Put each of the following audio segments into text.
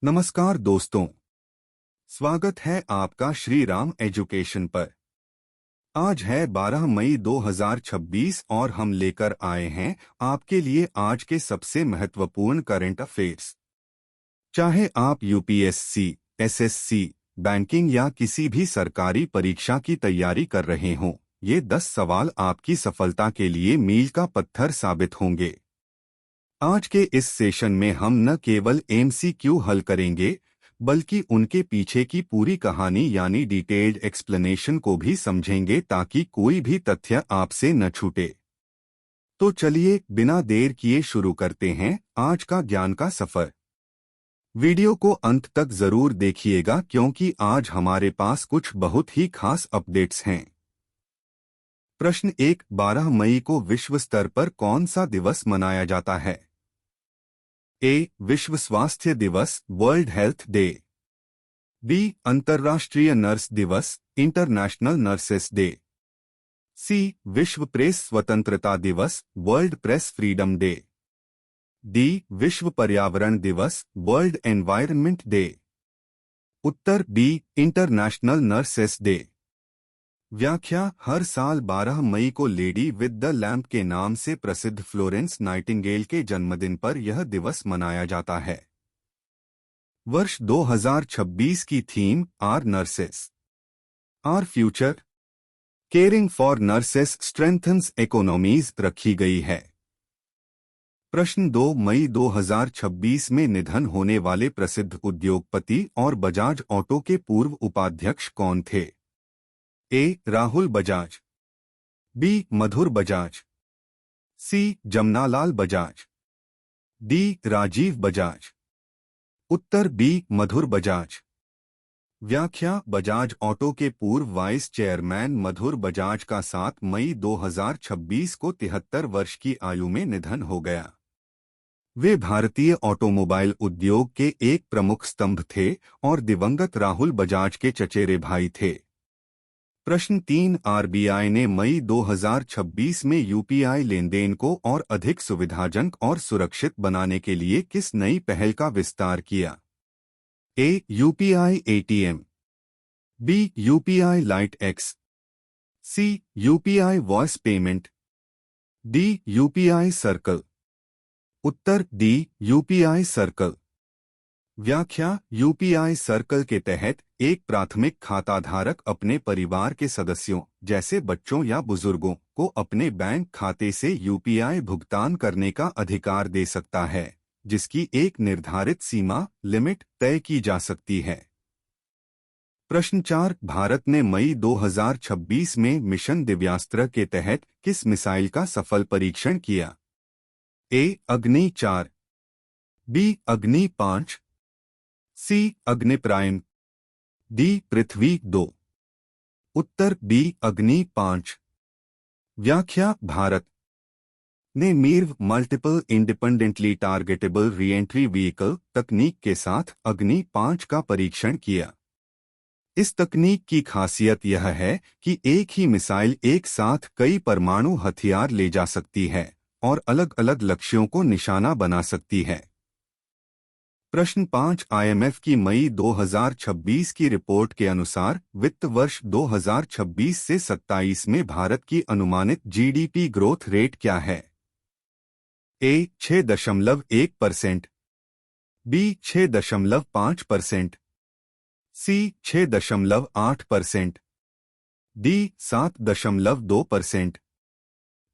नमस्कार दोस्तों, स्वागत है आपका श्री राम एजुकेशन पर। आज है 12 मई 2026 और हम लेकर आए हैं आपके लिए आज के सबसे महत्वपूर्ण करंट अफेयर्स। चाहे आप यूपीएससी, एसएससी, बैंकिंग या किसी भी सरकारी परीक्षा की तैयारी कर रहे हों, ये 10 सवाल आपकी सफलता के लिए मील का पत्थर साबित होंगे। आज के इस सेशन में हम न केवल एमसीक्यू हल करेंगे, बल्कि उनके पीछे की पूरी कहानी यानी डिटेल्ड एक्सप्लेनेशन को भी समझेंगे ताकि कोई भी तथ्य आपसे न छूटे। तो चलिए बिना देर किए शुरू करते हैं आज का ज्ञान का सफर। वीडियो को अंत तक जरूर देखिएगा क्योंकि आज हमारे पास कुछ बहुत ही खास अपडेट्स हैं। प्रश्न 1, 12 मई को विश्व स्तर पर कौन सा दिवस मनाया जाता है? ए. विश्व स्वास्थ्य दिवस, वर्ल्ड हेल्थ डे। बी. अंतर्राष्ट्रीय नर्स दिवस, इंटरनेशनल नर्सेस डे। सी. विश्व प्रेस स्वतंत्रता दिवस, world press freedom day. D. विश्व पर्यावरण दिवस, वर्ल्ड एनवायरनमेंट डे। उत्तर बी. International nurses day. व्याख्या: हर साल 12 मई को लेडी विद द लैम्प के नाम से प्रसिद्ध फ्लोरेंस नाइटिंगेल के जन्मदिन पर यह दिवस मनाया जाता है। वर्ष 2026 की theme our nurses our future, caring for nurses strengthens economies रखी गई है। प्रश्न 2, मई 2026 में निधन होने वाले प्रसिद्ध उद्योगपति और बजाज ऑटो के पूर्व उपाध्यक्ष कौन थे? ए. राहुल बजाज। बी. मधुर बजाज। सी. जमनालाल बजाज। डी. राजीव बजाज। उत्तर बी. मधुर बजाज। व्याख्या: बजाज ऑटो के पूर्व वाइस चेयरमैन मधुर बजाज का 7 मई 2026 को 73 वर्ष की आयु में निधन हो गया। वे भारतीय ऑटोमोबाइल उद्योग के एक प्रमुख स्तंभ थे और दिवंगत राहुल बजाज के चचेरे भाई थे। प्रश्न 3, आरबीआई ने मई 2026 में यूपीआई लेनदेन को और अधिक सुविधाजनक और सुरक्षित बनाने के लिए किस नई पहल का विस्तार किया? A. UPI ATM. B. UPI lite X. C. UPI voice payment. D. UPI circle. उत्तर डी. UPI circle. व्याख्या: यूपीआई सर्कल के तहत एक प्राथमिक खाताधारक अपने परिवार के सदस्यों जैसे बच्चों या बुजुर्गों को अपने बैंक खाते से यूपीआई भुगतान करने का अधिकार दे सकता है, जिसकी एक निर्धारित सीमा लिमिट तय की जा सकती है। प्रश्न 4, भारत ने मई 2026 में मिशन दिव्यास्त्र के तहत किस मिसाइल का सफल परीक्षण किया? ए. अग्नि 4। बी. अग्नि 5। सी. अग्नि प्राइम। डी. पृथ्वी 2। उत्तर बी. अग्नि 5। व्याख्या: भारत ने Mir multiple independently targetable re-entry vehicle तकनीक के साथ अग्नि 5 का परीक्षण किया। इस तकनीक की खासियत यह है कि एक ही मिसाइल एक साथ कई परमाणु हथियार ले जा सकती है और अलग अलग लक्ष्यों को निशाना बना सकती है। प्रश्न 5, आईएमएफ की मई 2026 की रिपोर्ट के अनुसार वित्त वर्ष 2026 से 27 में भारत की अनुमानित जीडीपी ग्रोथ रेट क्या है? ए. 6.1%। बी. 6.5%। सी. 6.8%। डी. 7.2%।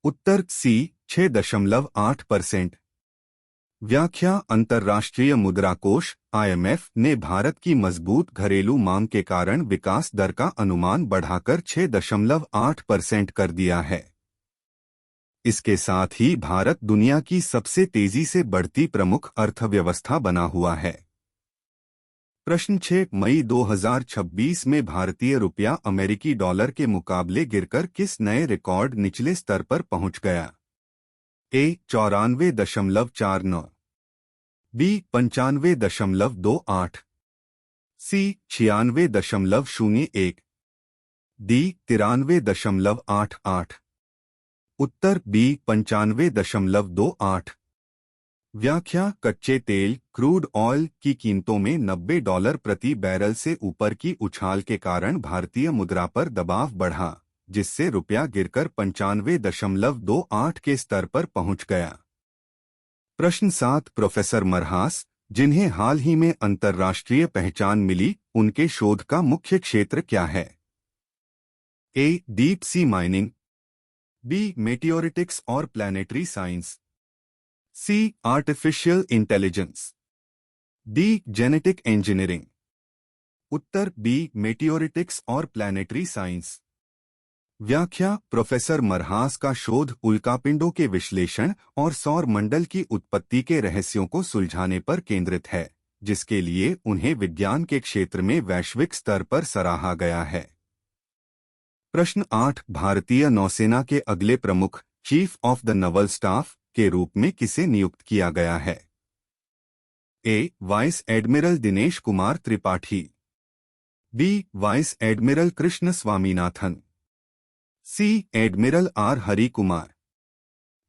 उत्तर सी. 6.8%। व्याख्या: अंतर्राष्ट्रीय मुद्रा कोष आईएमएफ ने भारत की मजबूत घरेलू मांग के कारण विकास दर का अनुमान बढ़ाकर 6.8% कर दिया है। इसके साथ ही भारत दुनिया की सबसे तेजी से बढ़ती प्रमुख अर्थव्यवस्था बना हुआ है। प्रश्न 6, मई 2026 में भारतीय रुपया अमेरिकी डॉलर के मुकाबले गिरकर किस नए रिकॉर्ड निचले स्तर पर पहुंच गया? ए. 94.49। बी. 95.28। सी. 96.01। डी. 93.88। उत्तर बी. 95.28। व्याख्या कच्चे तेल क्रूड ऑयल की कीमतों में $90 प्रति बैरल से ऊपर की उछाल के कारण भारतीय मुद्रा पर दबाव बढ़ा, जिससे रुपया गिरकर 95.28 के स्तर पर पहुंच गया। प्रश्न 7 प्रोफेसर मरहास, जिन्हें हाल ही में अंतर्राष्ट्रीय पहचान मिली, उनके शोध का मुख्य क्षेत्र क्या है? A. Deep sea mining, B. Meteoritics और planetary science, C. Artificial intelligence, D. Genetic engineering. उत्तर बी. मेटियोरिटिक्स और प्लैनेटरी साइंस। व्याख्या प्रोफेसर मरहास का शोध उल्कापिंडों के विश्लेषण और सौर मंडल की उत्पत्ति के रहस्यों को सुलझाने पर केंद्रित है, जिसके लिए उन्हें विज्ञान के क्षेत्र में वैश्विक स्तर पर सराहा गया है। प्रश्न 8 भारतीय नौसेना के अगले प्रमुख chief of the naval staff के रूप में किसे नियुक्त किया गया है? A. Vice admiral Dinesh Kumar Tripathi, B. Vice admiral Krishna Swaminathan, C. Admiral R Hari Kumar,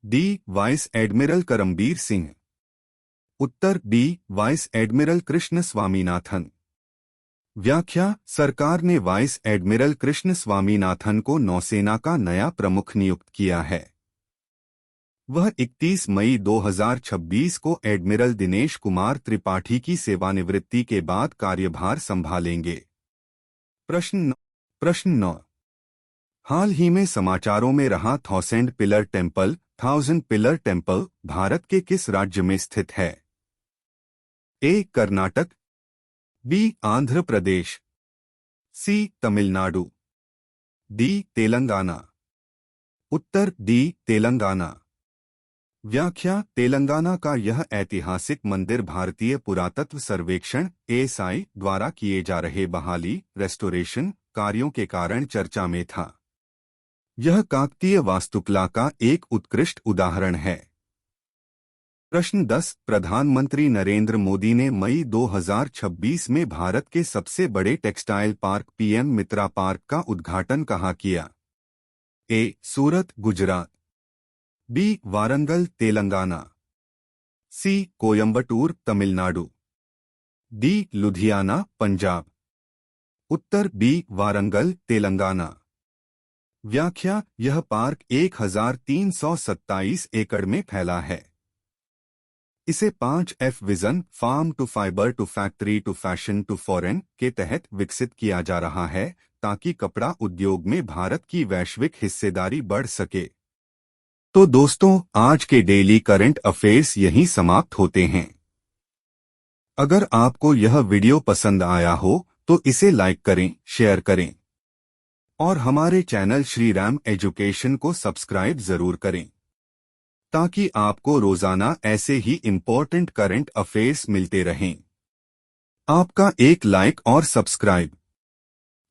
D. Vice admiral Karambir Singh. उत्तर B. Vice admiral Krishna Swaminathan. व्याख्या सरकार ने वाइस एडमिरल कृष्ण स्वामीनाथन को नौसेना का नया प्रमुख नियुक्त किया है। वह 31 मई 2026 को एडमिरल दिनेश कुमार त्रिपाठी की सेवानिवृत्ति के बाद कार्यभार संभालेंगे। प्रश्न 9 हाल ही में समाचारों में रहा थाउजेंड पिलर टेम्पल भारत के किस राज्य में स्थित है? ए. कर्नाटक, बी. आंध्र प्रदेश, सी. तमिलनाडु, डी. तेलंगाना। उत्तर डी. तेलंगाना। व्याख्या तेलंगाना का यह ऐतिहासिक मंदिर भारतीय पुरातत्व सर्वेक्षण (ASI) द्वारा किए जा रहे बहाली रेस्टोरेशन कार्यों के कारण चर्चा में था। यह काकतीय वास्तुकला का एक उत्कृष्ट उदाहरण है। प्रश्न 10 प्रधानमंत्री नरेंद्र मोदी ने मई 2026 में भारत के सबसे बड़े टेक्सटाइल पार्क PM मित्रा पार्क का उद्घाटन कहाँ किया? ए. सूरत गुजरात, बी. वारंगल तेलंगाना, सी. कोयंबटूर तमिलनाडु, डी. लुधियाना पंजाब। उत्तर बी. वारंगल तेलंगाना। व्याख्या यह पार्क 1327 एकड़ में फैला है। इसे 5F vision farm to fibre to factory to fashion to foreign के तहत विकसित किया जा रहा है, ताकि कपड़ा उद्योग में भारत की वैश्विक हिस्सेदारी बढ़ सके। तो दोस्तों, आज के डेली करंट अफेयर्स यहीं समाप्त होते हैं। अगर आपको यह वीडियो पसंद आया हो तो इसे लाइक करें, शेयर करें और हमारे चैनल श्री राम एजुकेशन को सब्सक्राइब जरूर करें, ताकि आपको रोजाना ऐसे ही इम्पोर्टेंट करंट अफेयर्स मिलते रहें। आपका एक लाइक और सब्सक्राइब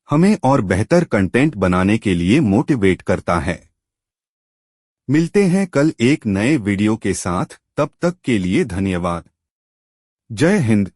हमें और बेहतर कंटेंट बनाने के लिए मोटिवेट करता है। मिलते हैं कल एक नए वीडियो के साथ, तब तक के लिए धन्यवाद। जय हिंद।